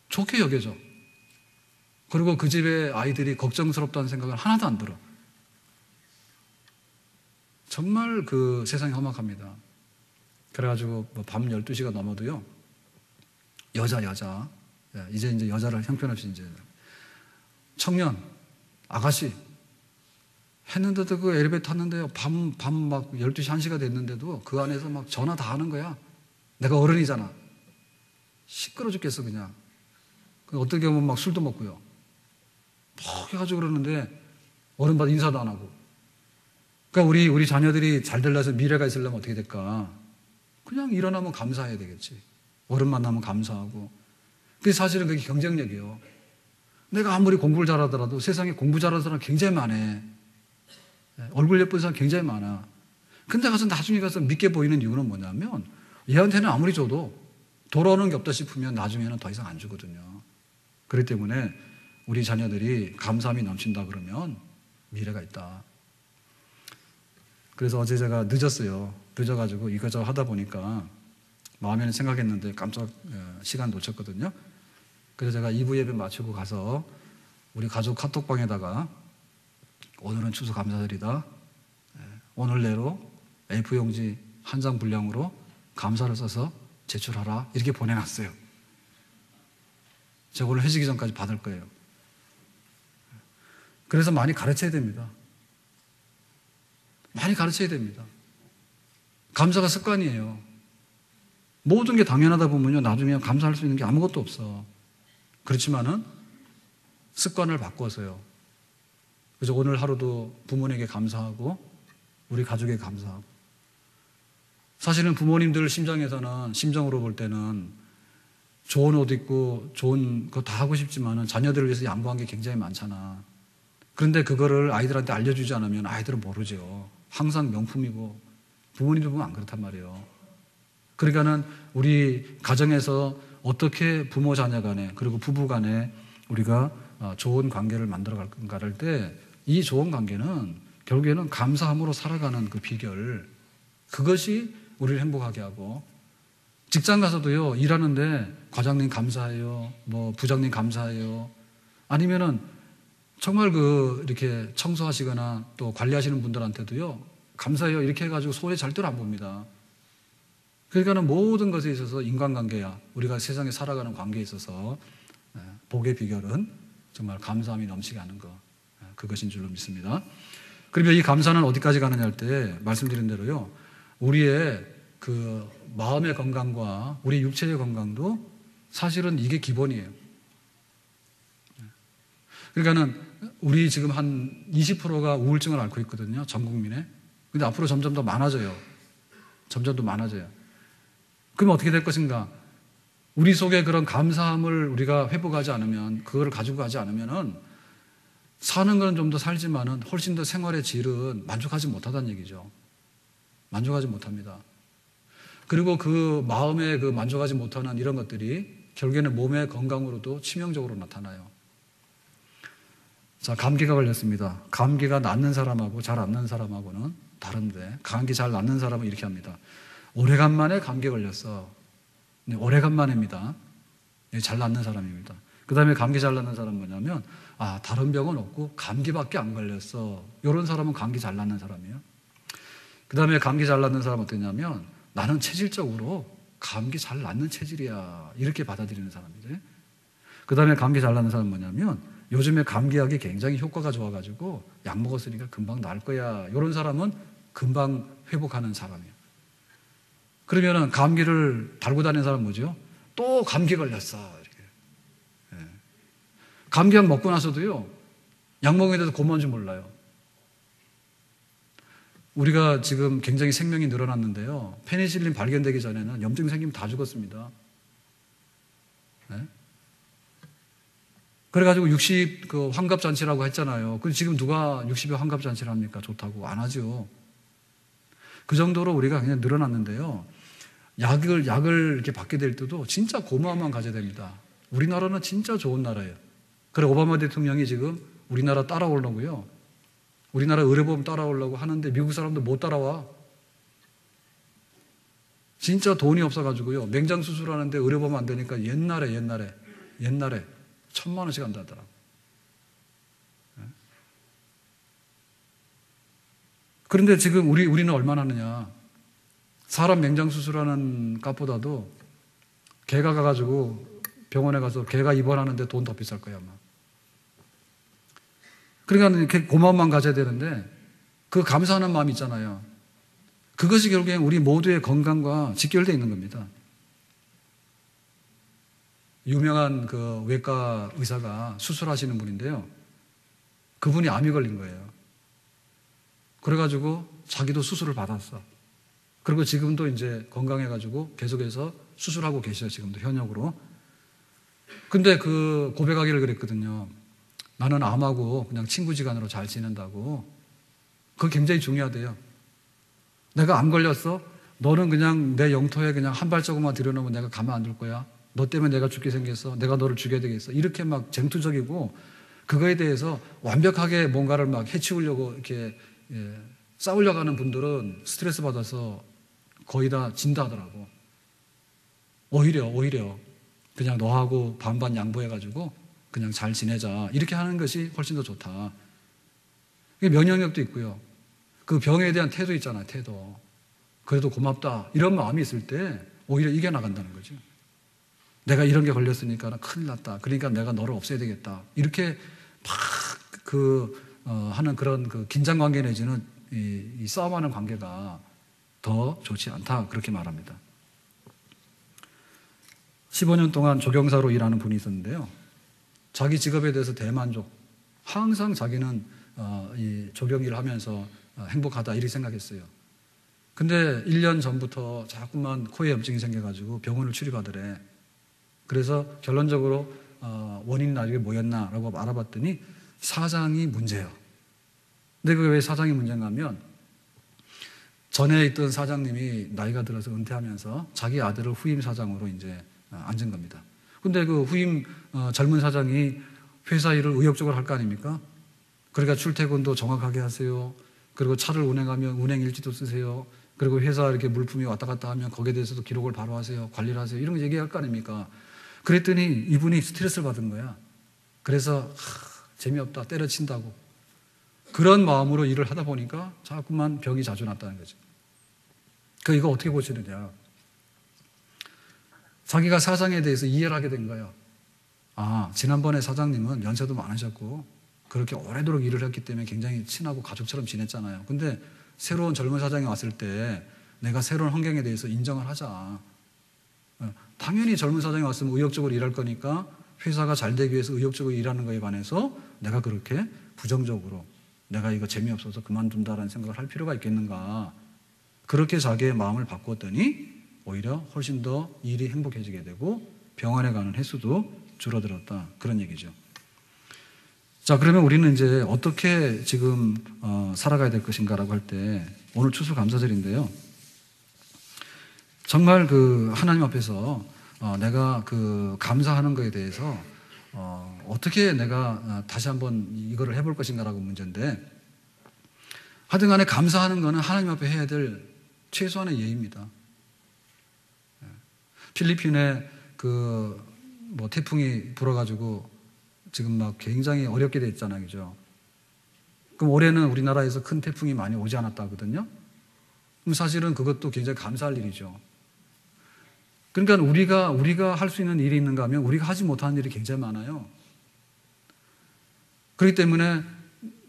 좋게 여겨져. 그리고 그 집의 아이들이 걱정스럽다는 생각은 하나도 안 들어. 정말 그 세상이 험악합니다. 그래가지고 뭐 밤 12시가 넘어도요, 여자 이제 여자를 형편없이 이제 청년 아가씨 했는데도 그 엘리베이터 탔는데요, 밤 막 12시 1시가 됐는데도 그 안에서 막 전화 다 하는 거야. 내가 어른이잖아. 시끄러 죽겠어 그냥. 어떻게 보면 막 술도 먹고요, 막 해가지고 그러는데 어른마다 인사도 안 하고. 그러니까 우리 자녀들이 잘 되려서 미래가 있으려면 어떻게 될까? 그냥 일어나면 감사해야 되겠지. 어른 만나면 감사하고. 그게 사실은 그게 경쟁력이에요. 내가 아무리 공부를 잘하더라도 세상에 공부 잘하는 사람 굉장히 많아. 얼굴 예쁜 사람 굉장히 많아. 근데 가서 나중에 가서 믿게 보이는 이유는 뭐냐면, 얘한테는 아무리 줘도 돌아오는 게 없다 싶으면 나중에는 더 이상 안 주거든요. 그렇기 때문에 우리 자녀들이 감사함이 넘친다 그러면 미래가 있다. 그래서 어제 제가 늦어가지고 이거저거 하다 보니까 마음에는 생각했는데 깜짝 시간 놓쳤거든요. 그래서 제가 2부 예배 마치고 가서 우리 가족 카톡방에다가 오늘은 추수 감사드리다, 오늘 내로 A4용지 한 장 분량으로 감사를 써서 제출하라, 이렇게 보내놨어요. 제가 오늘 회식이 전까지 받을 거예요. 그래서 많이 가르쳐야 됩니다. 많이 가르쳐야 됩니다. 감사가 습관이에요. 모든 게 당연하다 보면요, 나중에 감사할 수 있는 게 아무것도 없어. 그렇지만은 습관을 바꿔서요. 그래서 오늘 하루도 부모님에게 감사하고 우리 가족에게 감사하고. 사실은 부모님들 심정으로 볼 때는 좋은 옷 입고 좋은 거 다 하고 싶지만은 자녀들을 위해서 양보한 게 굉장히 많잖아. 그런데 그거를 아이들한테 알려주지 않으면 아이들은 모르죠. 항상 명품이고. 부모님들 보면 안 그렇단 말이에요. 그러니까는 우리 가정에서 어떻게 부모 자녀 간에 그리고 부부 간에 우리가 좋은 관계를 만들어 갈까를 때, 이 좋은 관계는 결국에는 감사함으로 살아가는 그 비결, 그것이 우리를 행복하게 하고. 직장 가서도요, 일하는데 과장님 감사해요, 뭐 부장님 감사해요, 아니면은 정말 이렇게 청소하시거나 또 관리하시는 분들한테도요, 감사해요, 이렇게 해가지고 손해 절대로 안 봅니다. 그러니까는 모든 것에 있어서 인간관계야, 우리가 세상에 살아가는 관계에 있어서 복의 비결은 정말 감사함이 넘치게 하는 것, 그것인 줄로 믿습니다. 그리고 이 감사는 어디까지 가느냐 할 때 말씀드린 대로요, 우리의 그 마음의 건강과 우리 육체의 건강도 사실은 이게 기본이에요. 그러니까는 우리 지금 한 20%가 우울증을 앓고 있거든요, 전 국민에. 근데 앞으로 점점 더 많아져요. 점점 더 많아져요. 그러면 어떻게 될 것인가? 우리 속에 그런 감사함을 우리가 회복하지 않으면, 그걸 가지고 가지 않으면은 사는 건 좀 더 살지만은 훨씬 더 생활의 질은 만족하지 못하다는 얘기죠. 만족하지 못합니다. 그리고 그 마음에 그 만족하지 못하는 이런 것들이 결국에는 몸의 건강으로도 치명적으로 나타나요. 자, 감기가 걸렸습니다. 감기가 낫는 사람하고 잘 안 낫는 사람하고는 다른데, 감기 잘 낫는 사람은 이렇게 합니다. 오래간만에 감기 걸렸어. 네, 오래간만입니다. 네, 잘 낫는 사람입니다. 그 다음에 감기 잘 낫는 사람은 뭐냐면, 다른 병은 없고 감기밖에 안 걸렸어. 이런 사람은 감기 잘 낫는 사람이에요. 그 다음에 감기 잘 낫는 사람은 어떠냐면, 나는 체질적으로 감기 잘 낫는 체질이야, 이렇게 받아들이는 사람이죠. 그 다음에 감기 잘 낫는 사람은 뭐냐면, 요즘에 감기약이 굉장히 효과가 좋아가지고 약 먹었으니까 금방 나을 거야, 이런 사람은 금방 회복하는 사람이에요. 그러면은 감기를 달고 다니는 사람은 뭐죠? 또 감기 걸렸어, 이렇게. 예. 감기약 먹고 나서도요, 약 먹는데도 고마운 줄 몰라요. 우리가 지금 굉장히 생명이 늘어났는데요, 페니실린 발견되기 전에는 염증 생기면 다 죽었습니다. 네? 그래가지고 60 그 환갑잔치라고 했잖아요. 근데 지금 누가 60에 환갑잔치를 합니까? 좋다고. 안 하죠. 그 정도로 우리가 그냥 늘어났는데요. 약을 이렇게 받게 될 때도 진짜 고마움만 가져야 됩니다. 우리나라는 진짜 좋은 나라예요. 그래, 오바마 대통령이 지금 우리나라 따라오려고요. 우리나라 의료보험 따라오려고 하는데 미국 사람들 못 따라와. 진짜 돈이 없어가지고요. 맹장 수술하는데 의료보험 안 되니까 옛날에 1,000만 원씩 한다더라고. 그런데 지금 우리는 얼마나 하느냐. 사람 맹장 수술하는 값보다도 개가 가가지고 병원에 가서 개가 입원하는데 돈 더 비쌀 거야, 아마. 그러니까 이렇게 고마움만 가져야 되는데 그 감사하는 마음 있잖아요. 그것이 결국엔 우리 모두의 건강과 직결되어 있는 겁니다. 유명한 그 외과 의사가 수술하시는 분인데요. 그분이 암이 걸린 거예요. 그래가지고 자기도 수술을 받았어. 그리고 지금도 이제 건강해가지고 계속해서 수술하고 계셔요. 지금도 현역으로. 근데 그 고백하기를 그랬거든요. 나는 암하고 그냥 친구지간으로 잘 지낸다고. 그거 굉장히 중요하대요. 내가 암 걸렸어? 너는 그냥 내 영토에 그냥 한 발자국만 들여놓으면 내가 가만 안 둘 거야. 너 때문에 내가 죽게 생겼어. 내가 너를 죽여야 되겠어. 이렇게 막 쟁투적이고 그거에 대해서 완벽하게 뭔가를 막 해치우려고 이렇게 싸우려고 하는 분들은 스트레스 받아서 거의 다 진다 하더라고. 오히려 그냥 너하고 반반 양보해가지고 그냥 잘 지내자. 이렇게 하는 것이 훨씬 더 좋다. 면역력도 있고요. 그 병에 대한 태도 있잖아요. 태도. 그래도 고맙다. 이런 마음이 있을 때 오히려 이겨나간다는 거죠. 내가 이런 게 걸렸으니까 큰일 났다. 그러니까 내가 너를 없애야 되겠다. 이렇게 막 하는 그런 그 긴장 관계 내지는 이 싸움하는 관계가 더 좋지 않다. 그렇게 말합니다. 15년 동안 조경사로 일하는 분이 있었는데요. 자기 직업에 대해서 대만족. 항상 자기는 이 조경 일을 하면서 행복하다 이렇게 생각했어요. 근데 1년 전부터 자꾸만 코에 염증이 생겨가지고 병원을 출입하더래. 그래서 결론적으로 원인이 나중에 뭐였나라고 알아봤더니 사장이 문제예요. 근데 그게 왜 사장이 문제인가 하면 전에 있던 사장님이 나이가 들어서 은퇴하면서 자기 아들을 후임 사장으로 이제 앉은 겁니다. 근데 그 후임 젊은 사장이 회사 일을 의욕적으로 할 거 아닙니까? 그러니까 출퇴근도 정확하게 하세요. 그리고 차를 운행하면 운행 일지도 쓰세요. 그리고 회사 이렇게 물품이 왔다 갔다 하면 거기에 대해서도 기록을 바로 하세요. 관리를 하세요. 이런 거 얘기할 거 아닙니까? 그랬더니 이분이 스트레스를 받은 거야. 그래서 재미없다, 때려친다고. 그런 마음으로 일을 하다 보니까 자꾸만 병이 자주 났다는 거죠. 이거 어떻게 고치느냐. 자기가 사장에 대해서 이해를 하게 된 거예요. 지난번에 사장님은 연세도 많으셨고 그렇게 오래도록 일을 했기 때문에 굉장히 친하고 가족처럼 지냈잖아요. 근데 새로운 젊은 사장이 왔을 때 내가 새로운 환경에 대해서 인정을 하자. 당연히 젊은 사장이 왔으면 의욕적으로 일할 거니까 회사가 잘 되기 위해서 의욕적으로 일하는 거에 관해서 내가 그렇게 부정적으로 내가 이거 재미없어서 그만둔다라는 생각을 할 필요가 있겠는가. 그렇게 자기의 마음을 바꿨더니 오히려 훨씬 더 일이 행복해지게 되고 병원에 가는 횟수도 줄어들었다. 그런 얘기죠. 자, 그러면 우리는 이제 어떻게 지금 살아가야 될 것인가라고 할 때 오늘 추수감사절인데요. 정말 그 하나님 앞에서 내가 그 감사하는 거에 대해서 어떻게 내가 다시 한번 이거를 해볼 것인가라고 문제인데 하여튼 간에 감사하는 거는 하나님 앞에 해야 될 최소한의 예입니다. 필리핀에 태풍이 불어가지고 지금 막 굉장히 어렵게 돼 있잖아요. 그죠? 그럼 올해는 우리나라에서 큰 태풍이 많이 오지 않았다 하거든요. 그럼 사실은 그것도 굉장히 감사할 일이죠. 그러니까 우리가 할 수 있는 일이 있는가 하면 우리가 하지 못하는 일이 굉장히 많아요. 그렇기 때문에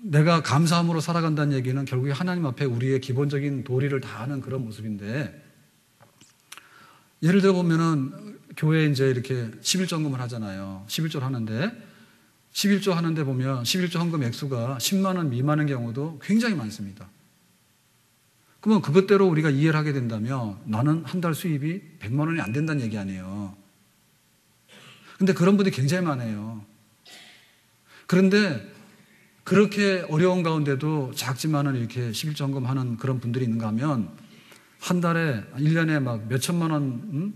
내가 감사함으로 살아간다는 얘기는 결국에 하나님 앞에 우리의 기본적인 도리를 다하는 그런 모습인데 예를 들어 보면은 교회에 이제 이렇게 11조헌금을 하잖아요. 11조를 하는데 11조 하는데 보면 11조 헌금 액수가 10만 원 미만인 경우도 굉장히 많습니다. 그러면 그것대로 우리가 이해를 하게 된다면 나는 한 달 수입이 100만 원이 안 된다는 얘기 아니에요. 근데 그런 분들이 굉장히 많아요. 그런데 그렇게 어려운 가운데도 작지만은 이렇게 11점검 하는 그런 분들이 있는가 하면 한 달에, 1년에 막 몇천만 원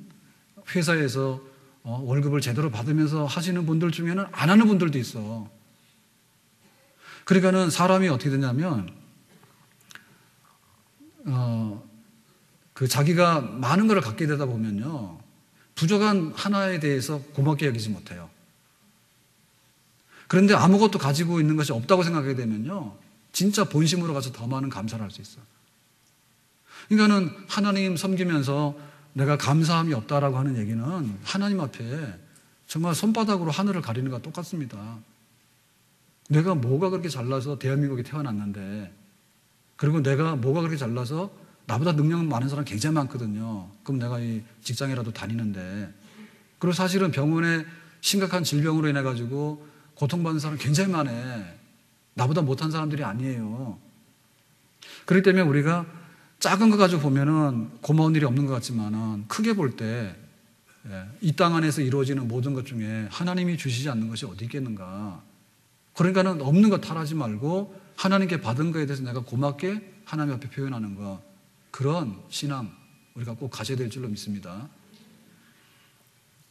회사에서 월급을 제대로 받으면서 하시는 분들 중에는 안 하는 분들도 있어. 그러니까는 사람이 어떻게 되냐면, 그 자기가 많은 걸 갖게 되다 보면요, 부족한 하나에 대해서 고맙게 여기지 못해요. 그런데 아무것도 가지고 있는 것이 없다고 생각하게 되면요, 진짜 본심으로 가서 더 많은 감사를 할 수 있어요. 그러니까는 하나님 섬기면서 내가 감사함이 없다라고 하는 얘기는 하나님 앞에 정말 손바닥으로 하늘을 가리는 것과 똑같습니다. 내가 뭐가 그렇게 잘나서 대한민국에 태어났는데, 그리고 내가 뭐가 그렇게 잘나서 나보다 능력 많은 사람 굉장히 많거든요. 그럼 내가 이 직장이라도 다니는데, 그리고 사실은 병원에 심각한 질병으로 인해 가지고 고통받는 사람 굉장히 많아. 나보다 못한 사람들이 아니에요. 그렇기 때문에 우리가 작은 거 가지고 보면은 고마운 일이 없는 것 같지만은 크게 볼 때 이 땅 안에서 이루어지는 모든 것 중에 하나님이 주시지 않는 것이 어디 있겠는가. 그러니까는 없는 거 탓하지 말고 하나님께 받은 거에 대해서 내가 고맙게 하나님 앞에 표현하는 거, 그런 신앙 우리가 꼭 가져야 될 줄로 믿습니다.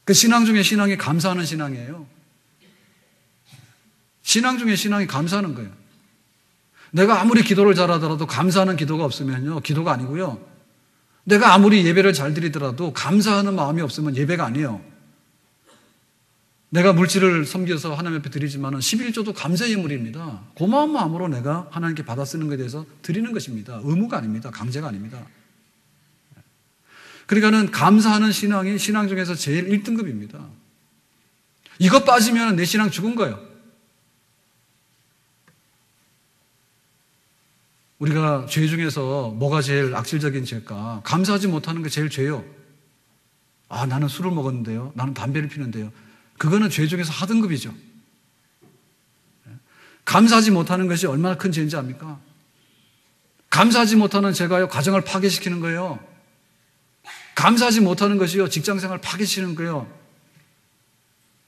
그 신앙 중에 신앙이 감사하는 신앙이에요. 신앙 중에 신앙이 감사하는 거예요. 내가 아무리 기도를 잘하더라도 감사하는 기도가 없으면요, 기도가 아니고요. 내가 아무리 예배를 잘 드리더라도 감사하는 마음이 없으면 예배가 아니에요. 내가 물질을 섬겨서 하나님 앞에 드리지만은 11조도 감사의 예물입니다. 고마운 마음으로 내가 하나님께 받아 쓰는 것에 대해서 드리는 것입니다. 의무가 아닙니다. 강제가 아닙니다. 그러니까는 감사하는 신앙이 신앙 중에서 제일 1등급입니다. 이거 빠지면 내 신앙 죽은 거예요. 우리가 죄 중에서 뭐가 제일 악질적인 죄일까? 감사하지 못하는 게 제일 죄요. 아, 나는 술을 먹었는데요. 나는 담배를 피는데요. 그거는 죄 중에서 하등급이죠. 감사하지 못하는 것이 얼마나 큰 죄인지 압니까? 감사하지 못하는 죄가요, 가정을 파괴시키는 거예요. 감사하지 못하는 것이요, 직장생활을 파괴시키는 거예요.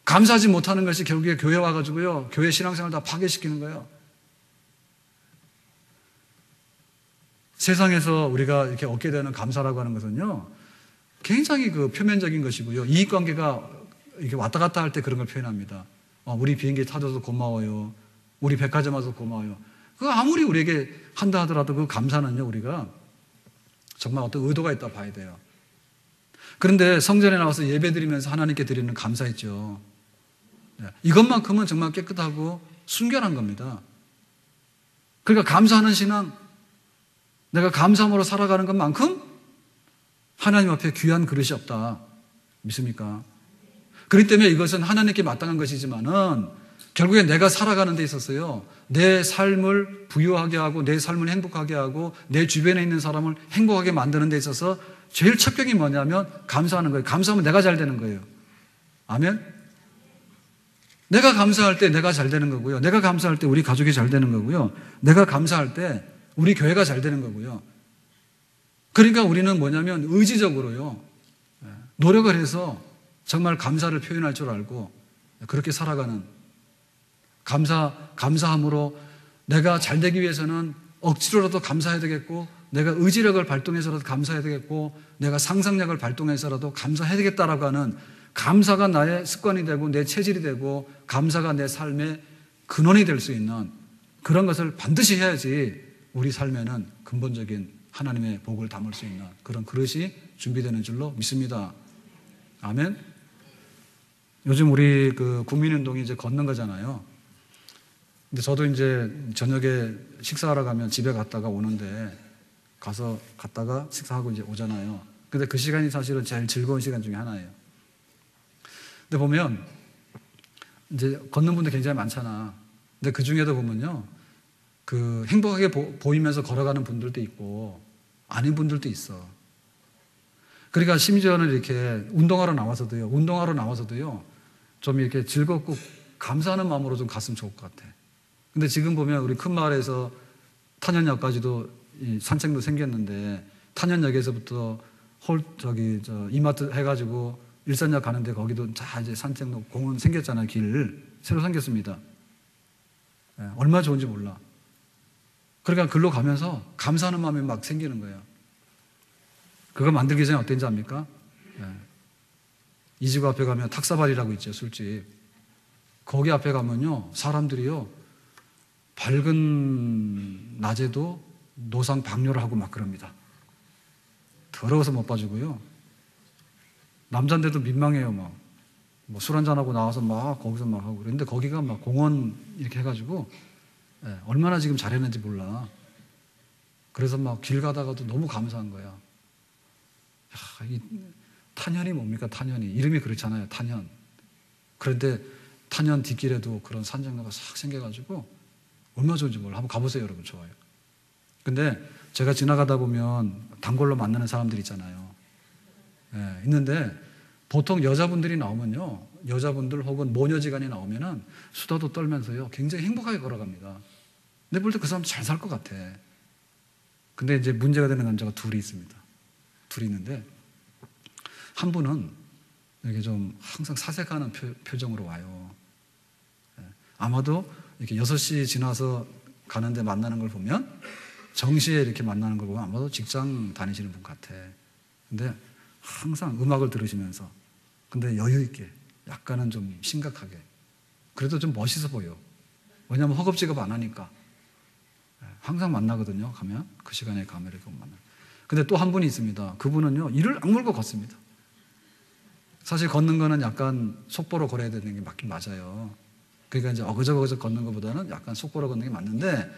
감사하지 못하는 것이 결국에 교회 와가지고요, 교회 신앙생활 다 파괴시키는 거예요. 세상에서 우리가 이렇게 얻게 되는 감사라고 하는 것은요, 굉장히 그 표면적인 것이고요, 이익관계가 이렇게 왔다 갔다 할 때 그런 걸 표현합니다. 우리 비행기 타줘서 고마워요. 우리 백화점 와서 고마워요. 그거 아무리 우리에게 한다 하더라도 그 감사는요, 우리가 정말 어떤 의도가 있다 봐야 돼요. 그런데 성전에 나와서 예배 드리면서 하나님께 드리는 감사 있죠. 이것만큼은 정말 깨끗하고 순결한 겁니다. 그러니까 감사하는 신앙, 내가 감사함으로 살아가는 것만큼 하나님 앞에 귀한 그릇이 없다. 믿습니까? 그렇기 때문에 이것은 하나님께 마땅한 것이지만은 결국에 내가 살아가는 데 있어서요, 내 삶을 부유하게 하고 내 삶을 행복하게 하고 내 주변에 있는 사람을 행복하게 만드는 데 있어서 제일 첩경이 뭐냐면 감사하는 거예요. 감사하면 내가 잘 되는 거예요. 아멘? 내가 감사할 때 내가 잘 되는 거고요. 내가 감사할 때 우리 가족이 잘 되는 거고요. 내가 감사할 때 우리 교회가 잘 되는 거고요. 그러니까 우리는 뭐냐면 의지적으로요, 노력을 해서 정말 감사를 표현할 줄 알고 그렇게 살아가는, 감사함으로 내가 잘 되기 위해서는 억지로라도 감사해야 되겠고, 내가 의지력을 발동해서라도 감사해야 되겠고, 내가 상상력을 발동해서라도 감사해야 되겠다라고 하는, 감사가 나의 습관이 되고 내 체질이 되고 감사가 내 삶의 근원이 될 수 있는 그런 것을 반드시 해야지 우리 삶에는 근본적인 하나님의 복을 담을 수 있는 그런 그릇이 준비되는 줄로 믿습니다. 아멘. 요즘 우리 그 국민운동이 이제 걷는 거잖아요. 근데 저도 이제 저녁에 식사하러 가면 집에 갔다가 오는데, 갔다가 식사하고 이제 오잖아요. 근데 그 시간이 사실은 제일 즐거운 시간 중에 하나예요. 근데 보면 이제 걷는 분들 굉장히 많잖아. 근데 그 중에도 보면요, 그 행복하게 보이면서 걸어가는 분들도 있고 아닌 분들도 있어. 그러니까 심지어는 이렇게 운동하러 나와서도요 좀 이렇게 즐겁고 감사하는 마음으로 좀 갔으면 좋을 것 같아. 근데 지금 보면 우리 큰 마을에서 탄현역까지도 산책로 생겼는데, 탄현역에서부터 이마트 해가지고 일산역 가는데 거기도 자 이제 산책로 공원 생겼잖아요. 길 새로 생겼습니다. 예, 얼마나 좋은지 몰라. 그러니까 글로 가면서 감사하는 마음이 막 생기는 거예요. 그거 만들기 전에 어땠는지 압니까? 예. 이 집 앞에 가면 탁사발이라고 있죠, 술집. 거기 앞에 가면요, 사람들이요, 밝은 낮에도 노상 방뇨를 하고 막 그럽니다. 더러워서 못 봐주고요. 남잔데도 민망해요, 막. 뭐 술 한잔하고 나와서 막 거기서 막 하고. 그런데 거기가 막 공원 이렇게 해가지고, 예, 얼마나 지금 잘했는지 몰라. 그래서 막 길 가다가도 너무 감사한 거야. 야, 이 탄현이 뭡니까, 탄현이. 이름이 그렇잖아요, 탄현. 그런데 탄현 뒷길에도 그런 산책로가 싹 생겨가지고 얼마나 좋은지 몰라. 한번 가보세요, 여러분. 좋아요. 근데 제가 지나가다 보면 단골로 만나는 사람들 있잖아요. 예, 있는데 보통 여자분들이 나오면요, 여자분들 혹은 모녀지간이 나오면은 수다도 떨면서요, 굉장히 행복하게 걸어갑니다. 근데 볼 때 그 사람 잘 살 것 같아. 근데 이제 문제가 되는 남자가 둘이 있습니다. 둘이 있는데 한 분은 이렇게 좀 항상 사색하는 표정으로 와요. 예, 아마도 이렇게 6시 지나서 가는데 만나는 걸 보면 정시에 이렇게 만나는 걸 보면 아마도 직장 다니시는 분 같아. 근데 항상 음악을 들으시면서 근데 여유 있게 약간은 좀 심각하게 그래도 좀 멋있어 보여. 왜냐하면 허겁지겁 안 하니까. 항상 만나거든요. 가면 그 시간에 가면 이렇게 만나. 근데 또 한 분이 있습니다. 그분은요, 이를 악물고 걷습니다. 사실 걷는 거는 약간 속보로 걸어야 되는 게 맞긴 맞아요. 그러니까 이제 어그저그저 걷는 것보다는 약간 속보로 걷는 게 맞는데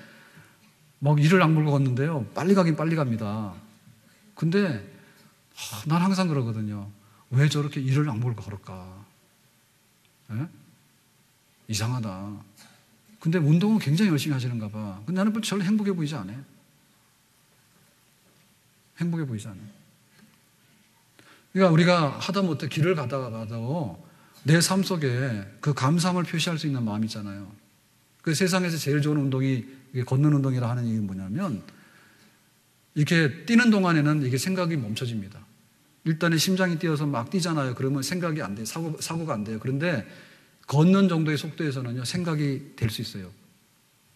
막 이를 악물고 걷는데요, 빨리 가긴 빨리 갑니다. 근데 난 항상 그러거든요. 왜 저렇게 이를 악물고 걸을까? 예? 이상하다. 근데 운동은 굉장히 열심히 하시는가 봐. 근데 나는 별로 행복해 보이지 않아요. 행복해 보이지 않아요. 그러니까 우리가 하다못해 길을 가다가도 내 삶 속에 그 감사함을 표시할 수 있는 마음이 있잖아요. 그 세상에서 제일 좋은 운동이 걷는 운동이라 하는 이유는 뭐냐면 이렇게 뛰는 동안에는 이게 생각이 멈춰집니다. 일단은 심장이 뛰어서 막 뛰잖아요. 그러면 생각이 안 돼요. 사고가 안 돼요. 그런데 걷는 정도의 속도에서는요, 생각이 될 수 있어요.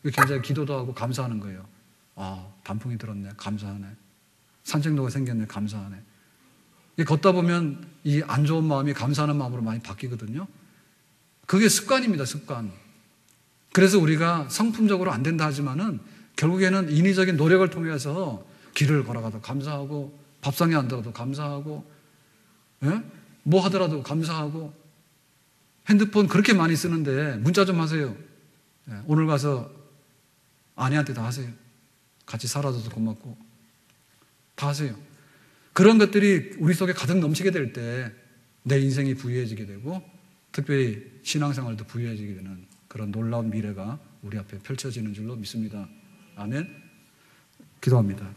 굉장히 기도도 하고 감사하는 거예요. 아, 단풍이 들었네. 감사하네. 산책로가 생겼네. 감사하네. 걷다 보면 이 안 좋은 마음이 감사하는 마음으로 많이 바뀌거든요. 그게 습관입니다, 습관. 그래서 우리가 성품적으로 안 된다 하지만은 결국에는 인위적인 노력을 통해서 길을 걸어가도 감사하고, 밥상에 앉아도 감사하고, 예? 뭐 하더라도 감사하고, 핸드폰 그렇게 많이 쓰는데 문자 좀 하세요. 예, 오늘 가서 아내한테 다 하세요. 같이 살아줘서 고맙고. 다 하세요. 그런 것들이 우리 속에 가득 넘치게 될 때 내 인생이 부유해지게 되고 특별히 신앙생활도 부유해지게 되는 그런 놀라운 미래가 우리 앞에 펼쳐지는 줄로 믿습니다. 아멘. 기도합니다.